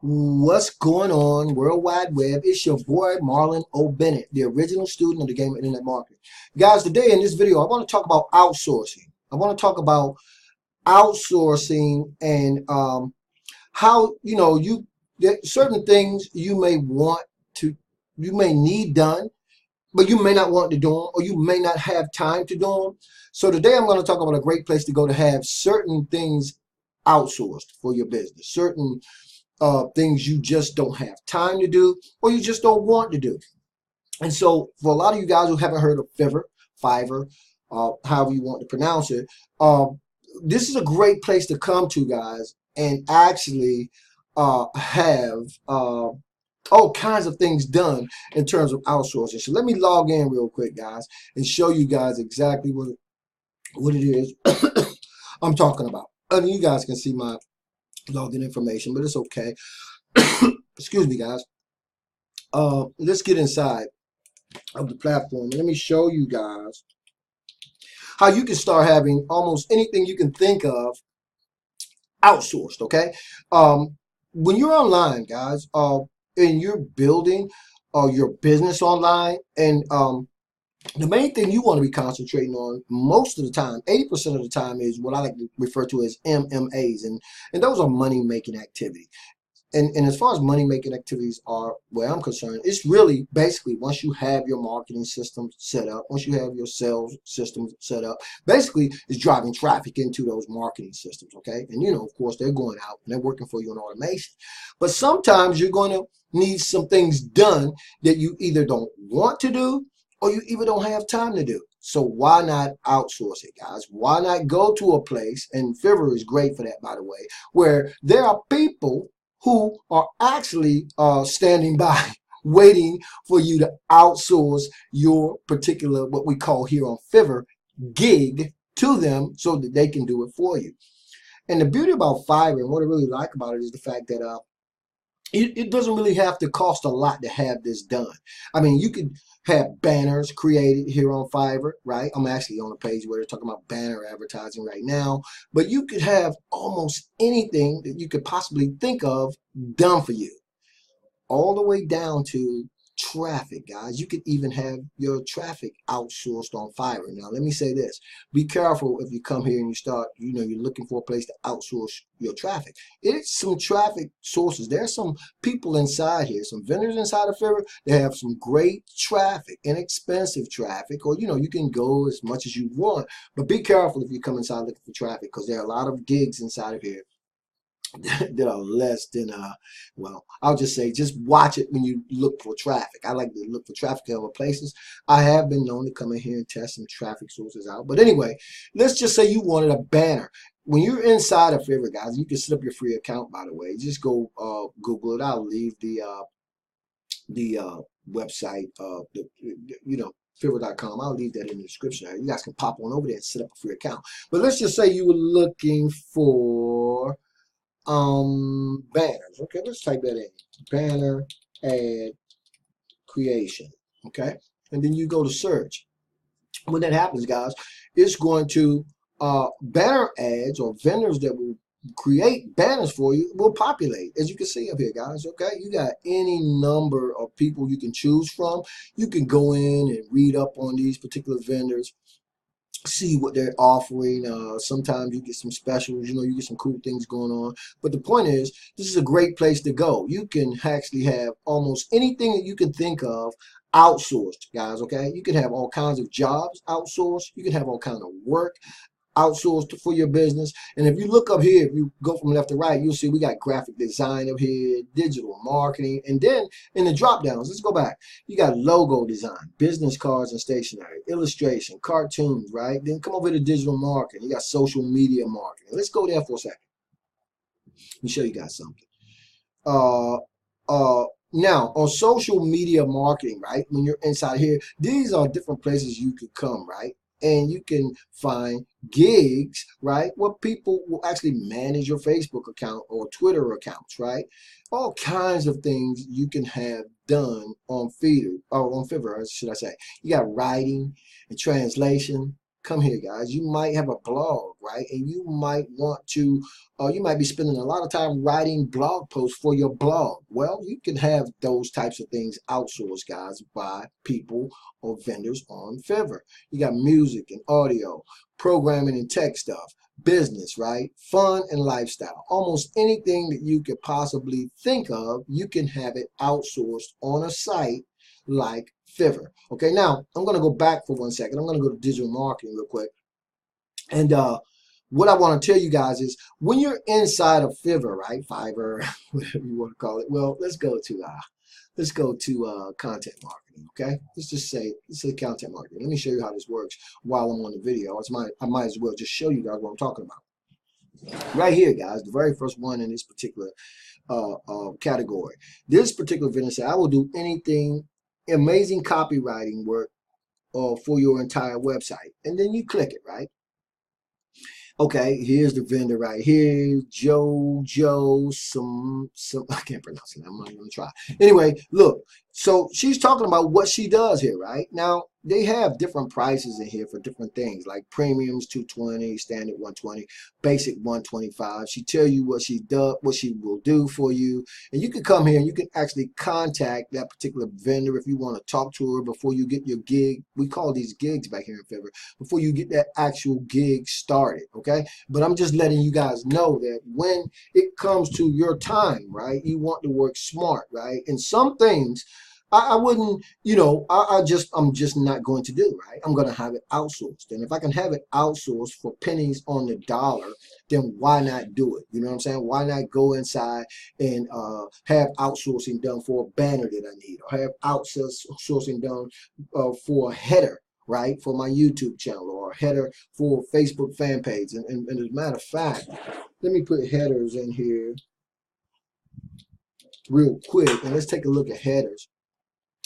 What's going on, World Wide Web? It's your boy, Marlon O. Bennett, the original student of the game of internet marketing. Guys, today in this video, I want to talk about outsourcing. I want to talk about outsourcing and how, certain things you may want to, you may need done, but you may not want to do them, or you may not have time to do them. So today I'm going to talk about a great place to go to have certain things outsourced for your business, certain things you just don't have time to do or you just don't want to do. And so for a lot of you guys who haven't heard of Fiverr, however you want to pronounce it, this is a great place to come to, guys, and actually have all kinds of things done in terms of outsourcing. So let me log in real quick, guys, and show you guys exactly what it is I'm talking about. And you guys can see my login information, but it's okay. Excuse me, guys. Let's get inside of the platform. Let me show you guys how you can start having almost anything you can think of outsourced. Okay. When you're online, guys, and you're building your business online, and the main thing you want to be concentrating on most of the time, 80% of the time, is what I like to refer to as MMAs, and those are money making activity. And as far as money making activities are where I'm concerned, it's really basically once you have your marketing system set up, once you have your sales systems set up, basically it's driving traffic into those marketing systems. Okay. And of course, they're going out and they're working for you in automation. But sometimes you're going to need some things done that you either don't want to do or you even don't have time to do. So why not outsource it, guys? Why not go to a place, and Fiverr is great for that, by the way, where there are people who are actually standing by waiting for you to outsource your particular, what we call here on Fiverr, gig to them so that they can do it for you. And the beauty about Fiverr, and what I really like about it, is the fact that it doesn't really have to cost a lot to have this done. I mean, you could have banners created here on Fiverr, right? I'm actually on a page where they're talking about banner advertising right now, but you could have almost anything that you could possibly think of done for you, all the way down to traffic, guys. You could even have your traffic outsourced on Fiverr. Now, let me say this. Be careful if you come here and you start, you're looking for a place to outsource your traffic. It's some traffic sources. There's some people inside here, some vendors inside of Fiverr. They have some great traffic, inexpensive traffic, or, you can go as much as you want. But be careful if you come inside looking for traffic, because there are a lot of gigs inside of here that are less than well, I'll just say, just watch it when you look for traffic. I like to look for traffic in other places. I have been known to come in here and test some traffic sources out. But anyway, let's just say you wanted a banner. When you're inside of Fiverr, guys, you can set up your free account, by the way. Just go Google it. I'll leave the website, Fiverr.com. I'll leave that in the description. You guys can pop on over there and set up a free account. But let's just say you were looking for banners. Okay, let's type that in. Banner ad creation. Okay, and then you go to search. When that happens, guys, it's going to banner ads, or vendors that will create banners for you, will populate, as you can see up here, guys. Okay, you got any number of people you can choose from. You can go in and read up on these particular vendors, see what they're offering. Sometimes you get some specials, you get some cool things going on. But the point is, this is a great place to go. You can actually have almost anything that you can think of outsourced, guys. Okay, you can have all kinds of jobs outsourced. You can have all kinds of work outsourced for your business. And if you look up here, if you go from left to right, you'll see we got graphic design up here, digital marketing, and then in the drop downs, let's go back. You got logo design, business cards and stationery, illustration, cartoons, right? Then come over to digital marketing. You got social media marketing. Let's go there for a second. Let me show you guys something. Now, on social media marketing, right, when you're inside here, these are different places you could come, right? And you can find gigs, right, where people will actually manage your Facebook account or Twitter accounts, right? All kinds of things you can have done on Fiverr, should I say. You got writing and translation, come here, guys. You might have a blog, right? And you might want to, you might be spending a lot of time writing blog posts for your blog. Well, you can have those types of things outsourced, guys, by people or vendors on Fiverr. You got music and audio, programming and tech stuff, business, right? Fun and lifestyle. Almost anything that you could possibly think of, you can have it outsourced on a site like Fiverr. Okay, now I'm going to go back for 1 second. I'm going to go to digital marketing real quick. And what I want to tell you guys is when you're inside of Fiverr, right? Fiverr, whatever you want to call it. Well, let's go to content marketing. Okay, let's say content marketing. Let me show you how this works while I'm on the video. I might as well just show you guys what I'm talking about. Right here, guys, the very first one in this particular category. This particular vendor said, I will do anything, amazing copywriting work for your entire website. And then you click it, right? Okay, here's the vendor right here, Joe, some I can't pronounce it. I'm not even gonna try. Anyway, look, so she's talking about what she does here, right? Now, they have different prices in here for different things, like premiums $220, standard $120, basic $125. She tell you what she does, what she will do for you, and you can come here and you can actually contact that particular vendor if you want to talk to her before you get your gig. We call these gigs back here in Fiverr, before you get that actual gig started. Okay, but I'm just letting you guys know that when it comes to your time, right, you want to work smart, right? And some things I wouldn't, you know, I'm just not going to do, right? I'm going to have it outsourced. And if I can have it outsourced for pennies on the dollar, then why not do it? You know what I'm saying? Why not go inside and have outsourcing done for a banner that I need, or have outsourcing done for a header, right, for my YouTube channel, or a header for a Facebook fan page. And as a matter of fact, let me put headers in here real quick, and let's take a look at headers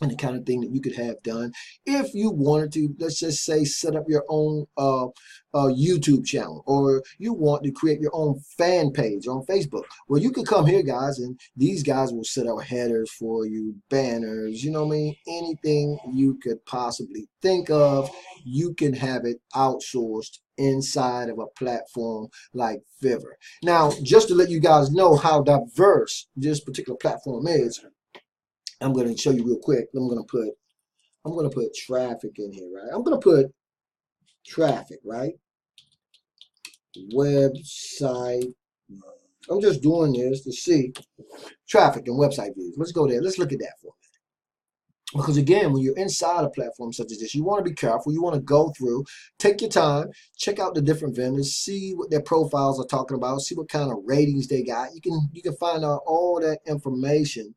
and the kind of thing that you could have done if you wanted to. Let's just say set up your own YouTube channel, or you want to create your own fan page on Facebook. Well, you could come here, guys, and these guys will set up headers for you, banners, you know what I mean? Anything you could possibly think of, you can have it outsourced inside of a platform like Fiverr. Now, just to let you guys know how diverse this particular platform is, I'm going to show you real quick. I'm going to put traffic in here, right? I'm going to put traffic, right? Website. I'm just doing this to see traffic and website views. Let's go there. Let's look at that for a minute. Because again, when you're inside a platform such as this, you want to be careful. You want to go through, take your time, check out the different vendors, see what their profiles are talking about, see what kind of ratings they got. You can find out all that information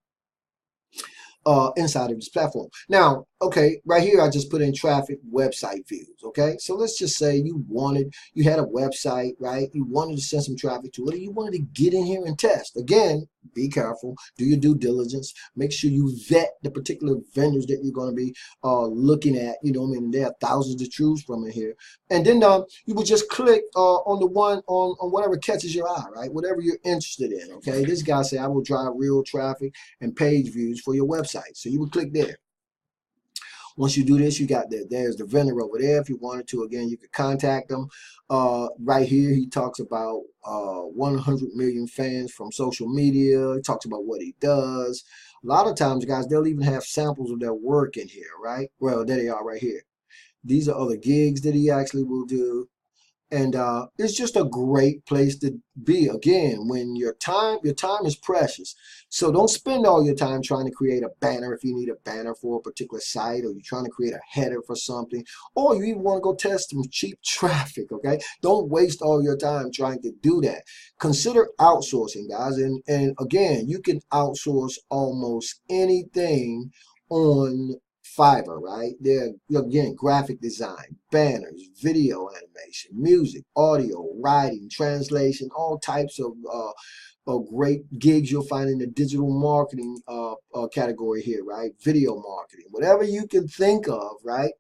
inside of this platform. Now, okay, right here I just put in traffic website views. Okay, so let's just say you had a website, right? You wanted to send some traffic to it, and you wanted to get in here and test. Again, be careful, do your due diligence, make sure you vet the particular vendors that you're going to be looking at. You know, I mean, there are thousands to choose from in here, and then you would just click on the one on whatever catches your eye, right? Whatever you're interested in. Okay, this guy said I will drive real traffic and page views for your website, so you would click there. Once you do this, you got there's the vendor over there. If you wanted to, again, you could contact them. Right here, he talks about 100 million fans from social media. He talks about what he does. A lot of times, guys, they'll even have samples of their work in here, right? Well, there they are right here. These are other gigs that he actually will do. And it's just a great place to be. Again, when your time is precious. So don't spend all your time trying to create a banner if you need a banner for a particular site, or you're trying to create a header for something, or you even want to go test some cheap traffic, okay? Don't waste all your time trying to do that. Consider outsourcing, guys. And again, you can outsource almost anything on Fiverr, right? There, again, graphic design, banners, video animation, music, audio, writing, translation, all types of great gigs you'll find in the digital marketing category here, right? Video marketing, whatever you can think of, right?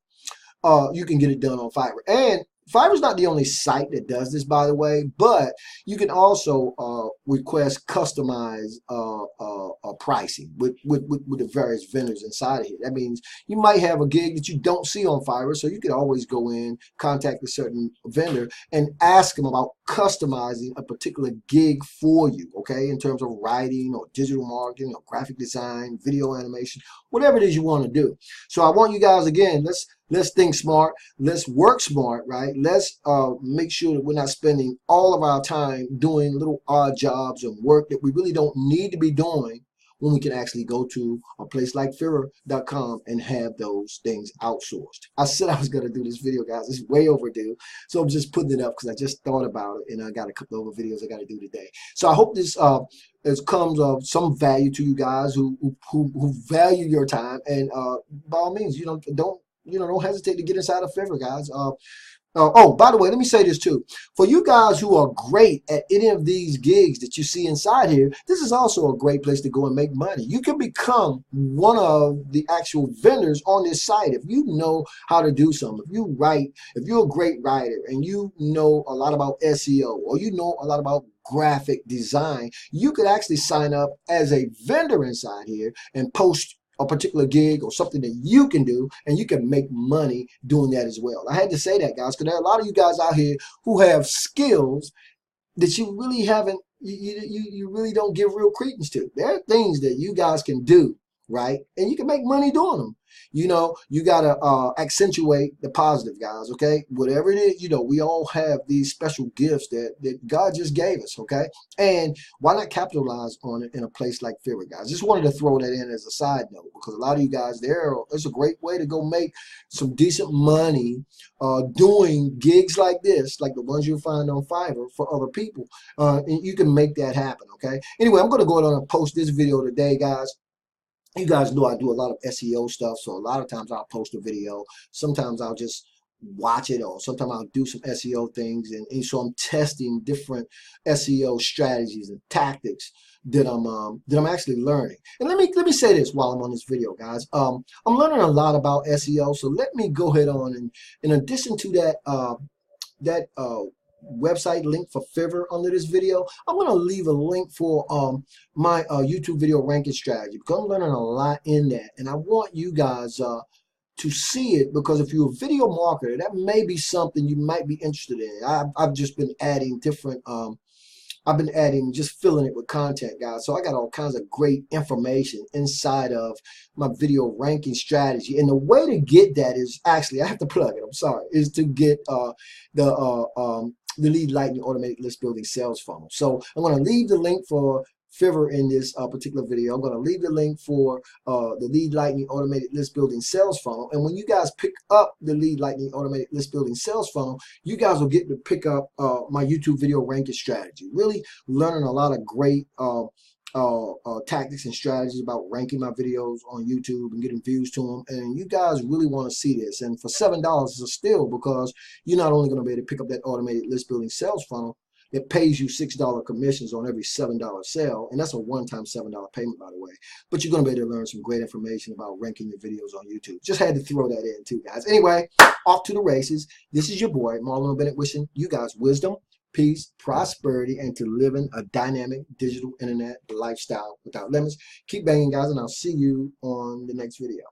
You can get it done on Fiverr. And Fiverr's not the only site that does this, by the way, but you can also request customized pricing with the various vendors inside of here. That means you might have a gig that you don't see on Fiverr, so you can always go in, contact a certain vendor, and ask them about customizing a particular gig for you, okay, in terms of writing or digital marketing or graphic design, video animation, whatever it is you want to do. So I want you guys, again, let's think smart, let's work smart, right? Let's make sure that we're not spending all of our time doing little odd jobs and work that we really don't need to be doing, when we can actually go to a place like Fiverr.com and have those things outsourced. I said I was going to do this video, guys. It's way overdue. So I'm just putting it up because I just thought about it, and I got a couple of other videos I got to do today. So I hope this comes of some value to you guys who value your time, and by all means, don't hesitate to get inside of Fiverr, guys. Oh, by the way, let me say this too. For you guys who are great at any of these gigs that you see inside here, this is also a great place to go and make money. You can become one of the actual vendors on this site if you know how to do something. If you write, if you're a great writer and you know a lot about SEO, or you know a lot about graphic design, you could actually sign up as a vendor inside here and post a particular gig or something that you can do, and you can make money doing that as well. I had to say that, guys, because there are a lot of you guys out here who have skills that you really haven't, you really don't give real credence to. There are things that you guys can do, right? And you can make money doing them. You know, you got to accentuate the positive, guys, okay? Whatever it is, we all have these special gifts that God just gave us, okay? And why not capitalize on it in a place like Fiverr, guys? Just wanted to throw that in as a side note, because a lot of you guys it's a great way to go make some decent money doing gigs like this, like the ones you'll find on Fiverr for other people. And you can make that happen, okay? Anyway, I'm going to go ahead and post this video today, guys. You guys know I do a lot of SEO stuff, so a lot of times I'll post a video. Sometimes I'll just watch it, or sometimes I'll do some SEO things, and so I'm testing different SEO strategies and tactics that I'm actually learning. And let me say this while I'm on this video, guys. I'm learning a lot about SEO, so let me go ahead on, and in addition to that website link for Fiverr under this video, I'm going to leave a link for my YouTube video ranking strategy, because I'm learning a lot in that, and I want you guys to see it, because if you're a video marketer, that may be something you might be interested in. I've just been adding different just filling it with content, guys. So I got all kinds of great information inside of my video ranking strategy. And the way to get that is actually, I have to plug it, I'm sorry, is to get the Lead Lightning Automated List Building Sales Funnel. So I'm going to leave the link for Fiverr in this particular video. I'm going to leave the link for the Lead Lightning Automated List Building Sales Funnel. And when you guys pick up the Lead Lightning Automated List Building Sales Funnel, you guys will get to pick up my YouTube video ranking strategy. Really learning a lot of great tactics and strategies about ranking my videos on YouTube and getting views to them. And you guys really want to see this. And for $7 is a steal, because you're not only going to be able to pick up that automated list building sales funnel, it pays you $6 commissions on every $7 sale, and that's a one-time $7 payment, by the way. But you're going to be able to learn some great information about ranking your videos on YouTube. Just had to throw that in too, guys. Anyway, off to the races. This is your boy, Marlon O, Bennett, wishing you guys wisdom, peace, prosperity, and to live in a dynamic digital internet lifestyle without limits. Keep banging, guys, and I'll see you on the next video.